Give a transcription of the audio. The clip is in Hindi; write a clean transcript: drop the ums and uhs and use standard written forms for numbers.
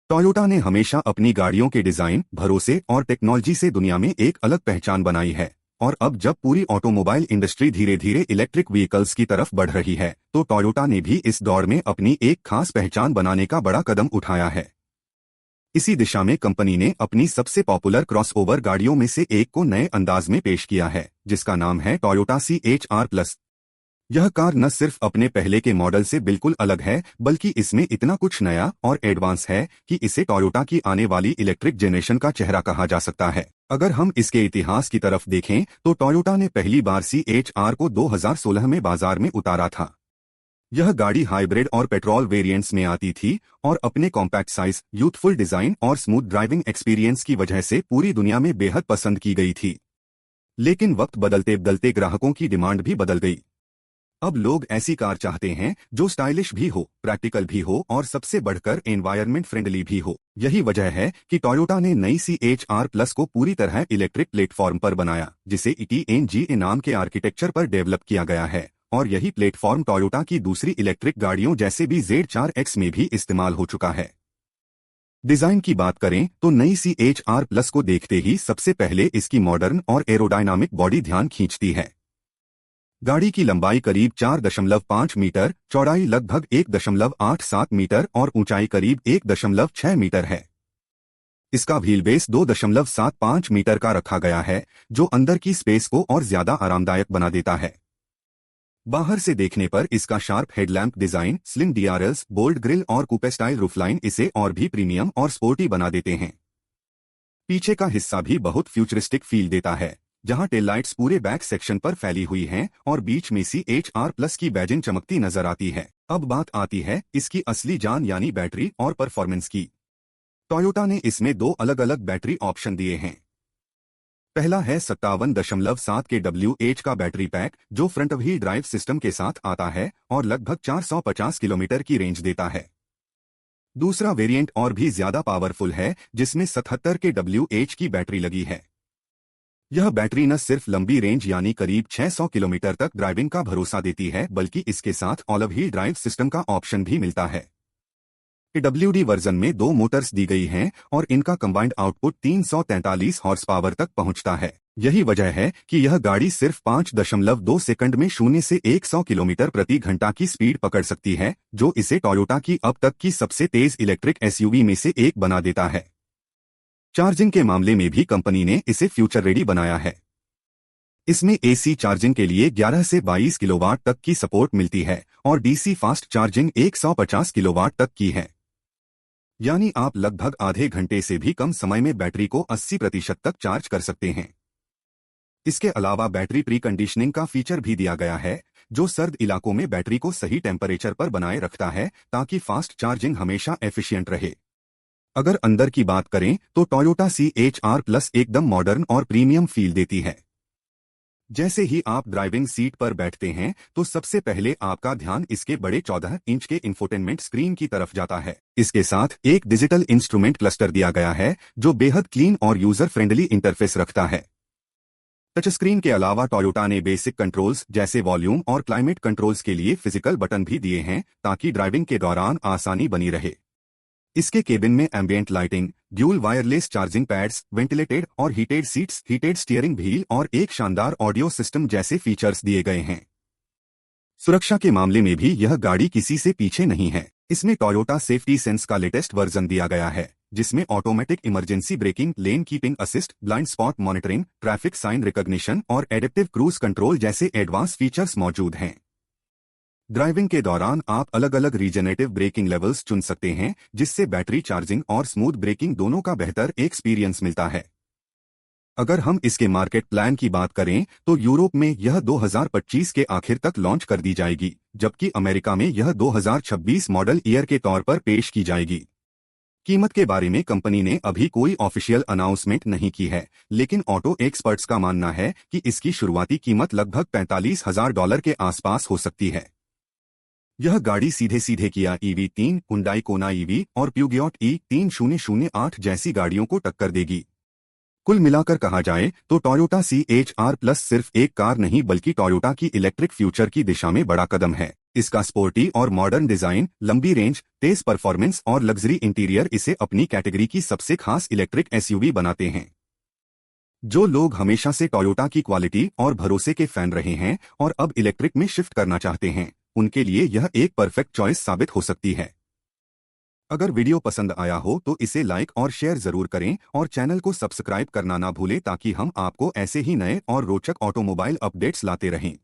टोयोटा ने हमेशा अपनी गाड़ियों के डिजाइन, भरोसे और टेक्नोलॉजी से दुनिया में एक अलग पहचान बनाई है। और अब जब पूरी ऑटोमोबाइल इंडस्ट्री धीरे धीरे इलेक्ट्रिक व्हीकल्स की तरफ बढ़ रही है, तो टोयोटा ने भी इस दौड़ में अपनी एक खास पहचान बनाने का बड़ा कदम उठाया है। इसी दिशा में कंपनी ने अपनी सबसे पॉपुलर क्रॉसओवर गाड़ियों में से एक को नए अंदाज में पेश किया है, जिसका नाम है टोयोटा CHR+। यह कार न सिर्फ अपने पहले के मॉडल से बिल्कुल अलग है, बल्कि इसमें इतना कुछ नया और एडवांस है कि इसे टोयोटा की आने वाली इलेक्ट्रिक जनरेशन का चेहरा कहा जा सकता है। अगर हम इसके इतिहास की तरफ देखें, तो टोयोटा ने पहली बार CHR को 2016 में बाजार में उतारा था। यह गाड़ी हाइब्रिड और पेट्रोल वेरिएंट्स में आती थी और अपने कॉम्पैक्ट साइज, यूथफुल डिजाइन और स्मूथ ड्राइविंग एक्सपीरियंस की वजह से पूरी दुनिया में बेहद पसंद की गई थी। लेकिन वक्त बदलते बदलते ग्राहकों की डिमांड भी बदल गई। अब लोग ऐसी कार चाहते हैं जो स्टाइलिश भी हो, प्रैक्टिकल भी हो और सबसे बढ़कर एनवायरनमेंट फ्रेंडली भी हो। यही वजह है कि टोयोटा ने नई CHR+ को पूरी तरह इलेक्ट्रिक प्लेटफॉर्म पर बनाया, जिसे ETNGA नाम के आर्किटेक्चर पर डेवलप किया गया है। और यही प्लेटफॉर्म टोयोटा की दूसरी इलेक्ट्रिक गाड़ियों जैसे भी Z4X में भी इस्तेमाल हो चुका है। डिजाइन की बात करें तो नई CHR+ को देखते ही सबसे पहले इसकी मॉडर्न और एरोडायनामिक बॉडी ध्यान खींचती है। गाड़ी की लंबाई करीब 4.5 मीटर, चौड़ाई लगभग 1.87 मीटर और ऊंचाई करीब 1.6 मीटर है। इसका व्हील बेस 2.75 मीटर का रखा गया है, जो अंदर की स्पेस को और ज्यादा आरामदायक बना देता है। बाहर से देखने पर इसका sharp headlamp design, slim DRLs, bold grille और कूपे स्टाइल रूफलाइन इसे और भी प्रीमियम और स्पोर्टी बना देते हैं। पीछे का हिस्सा भी बहुत फ्यूचरिस्टिक फील देता है, जहां टेल लाइट्स पूरे बैक सेक्शन पर फैली हुई हैं और बीच में CHR+ की बैजिंग चमकती नजर आती है। अब बात आती है इसकी असली जान यानी बैटरी और परफॉर्मेंस की। टोयोटा ने इसमें दो अलग अलग बैटरी ऑप्शन दिए हैं। पहला है 57.7 kWh का बैटरी पैक, जो फ्रंट व्हील ड्राइव सिस्टम के साथ आता है और लगभग 450 किलोमीटर की रेंज देता है। दूसरा वेरिएंट और भी ज्यादा पावरफुल है, जिसमें 77 kWh की बैटरी लगी है। यह बैटरी न सिर्फ लंबी रेंज यानी करीब 600 किलोमीटर तक ड्राइविंग का भरोसा देती है, बल्कि इसके साथ ऑल व्हील ड्राइव सिस्टम का ऑप्शन भी मिलता है। AWD वर्जन में दो मोटर्स दी गई हैं और इनका कंबाइंड आउटपुट 343 हॉर्स पावर तक पहुंचता है। यही वजह है कि यह गाड़ी सिर्फ 5.2 सेकंड में 0 से 100 किलोमीटर प्रति घंटा की स्पीड पकड़ सकती है, जो इसे टोयोटा की अब तक की सबसे तेज इलेक्ट्रिक SUV में से एक बना देता है। चार्जिंग के मामले में भी कंपनी ने इसे फ्यूचर रेडी बनाया है। इसमें AC चार्जिंग के लिए 11 से 22 किलोवाट तक की सपोर्ट मिलती है और DC फास्ट चार्जिंग 150 किलोवाट तक की है। यानी आप लगभग आधे घंटे से भी कम समय में बैटरी को 80% तक चार्ज कर सकते हैं। इसके अलावा बैटरी प्री कंडीशनिंग का फीचर भी दिया गया है, जो सर्द इलाकों में बैटरी को सही टेम्परेचर पर बनाए रखता है, ताकि फास्ट चार्जिंग हमेशा एफिशिएंट रहे। अगर अंदर की बात करें तो टोयोटा CHR+ एकदम मॉडर्न और प्रीमियम फील देती है। जैसे ही आप ड्राइविंग सीट पर बैठते हैं, तो सबसे पहले आपका ध्यान इसके बड़े 14 इंच के इंफोटेनमेंट स्क्रीन की तरफ जाता है। इसके साथ एक डिजिटल इंस्ट्रूमेंट क्लस्टर दिया गया है, जो बेहद क्लीन और यूजर फ्रेंडली इंटरफेस रखता है। टच स्क्रीन के अलावा टोयोटा ने बेसिक कंट्रोल्स जैसे वॉल्यूम और क्लाइमेट कंट्रोल्स के लिए फिजिकल बटन भी दिए हैं, ताकि ड्राइविंग के दौरान आसानी बनी रहे। इसके केबिन में ambient lighting, dual wireless charging pads, ventilated और heated seats, heated steering wheel और एक शानदार ऑडियो सिस्टम जैसे फीचर्स दिए गए हैं। सुरक्षा के मामले में भी यह गाड़ी किसी से पीछे नहीं है। इसमें टोयोटा सेफ्टी सेंस का लेटेस्ट वर्जन दिया गया है, जिसमें automatic emergency braking, lane keeping assist, blind spot monitoring, traffic sign recognition और एडेप्टिव क्रूज कंट्रोल जैसे एडवांस फीचर्स मौजूद हैं। ड्राइविंग के दौरान आप अलग अलग रीजनरेटिव ब्रेकिंग लेवल्स चुन सकते हैं, जिससे बैटरी चार्जिंग और स्मूथ ब्रेकिंग दोनों का बेहतर एक्सपीरियंस मिलता है। अगर हम इसके मार्केट प्लान की बात करें तो यूरोप में यह 2025 के आखिर तक लॉन्च कर दी जाएगी, जबकि अमेरिका में यह 2026 मॉडल ईयर के तौर पर पेश की जाएगी। कीमत के बारे में कंपनी ने अभी कोई ऑफिशियल अनाउंसमेंट नहीं की है, लेकिन ऑटो एक्सपर्ट्स का मानना है कि इसकी शुरुआती कीमत लगभग $45,000 के आसपास हो सकती है। यह गाड़ी सीधे सीधे किया EV3, हुंडई कोना EV और प्यूगियोट E3008 जैसी गाड़ियों को टक्कर देगी। कुल मिलाकर कहा जाए तो टोयोटा CHR प्लस सिर्फ एक कार नहीं बल्कि टोयोटा की इलेक्ट्रिक फ्यूचर की दिशा में बड़ा कदम है। इसका स्पोर्टी और मॉडर्न डिजाइन, लंबी रेंज, तेज परफॉर्मेंस और लग्जरी इंटीरियर इसे अपनी कैटेगरी की सबसे खास इलेक्ट्रिक SUV बनाते हैं। जो लोग हमेशा से टोयोटा की क्वालिटी और भरोसे के फैन रहे हैं और अब इलेक्ट्रिक में शिफ्ट करना चाहते हैं, उनके लिए यह एक परफेक्ट चॉइस साबित हो सकती है। अगर वीडियो पसंद आया हो तो इसे लाइक और शेयर जरूर करें और चैनल को सब्सक्राइब करना ना भूलें ताकि हम आपको ऐसे ही नए और रोचक ऑटोमोबाइल अपडेट्स लाते रहें।